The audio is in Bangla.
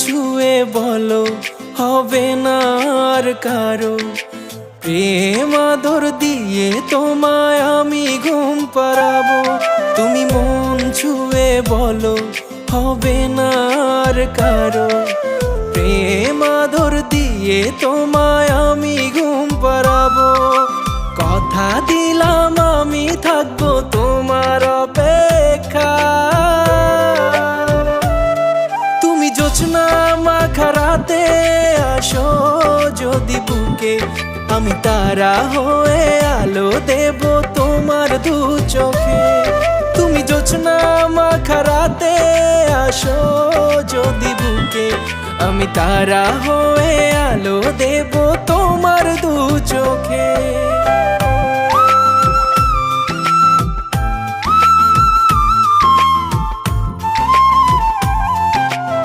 ছুঁয়ে বলো হবে না আর কারো, প্রেম আদর দিয়ে তোমায় আমি ঘুম পাড়াবো। তুমি মন ছুঁয়ে বলো হবে না আর কারো, প্রেম আদর দিয়ে তোমায় আমি ঘুম পাড়াবো। কথা দিলাম আমি থাকবো তোমার অপেক্ষা। তুমি জোছনা মাখা রাতে আসো যদি বুকে, আমি তারা হয়ে আলো দেব তোমার দু চোখে। তুমি জোছনা মাখা রাতে আসো যদি বুকে, আমি তারা হয়ে আলো দেব তোমার দু চোখে।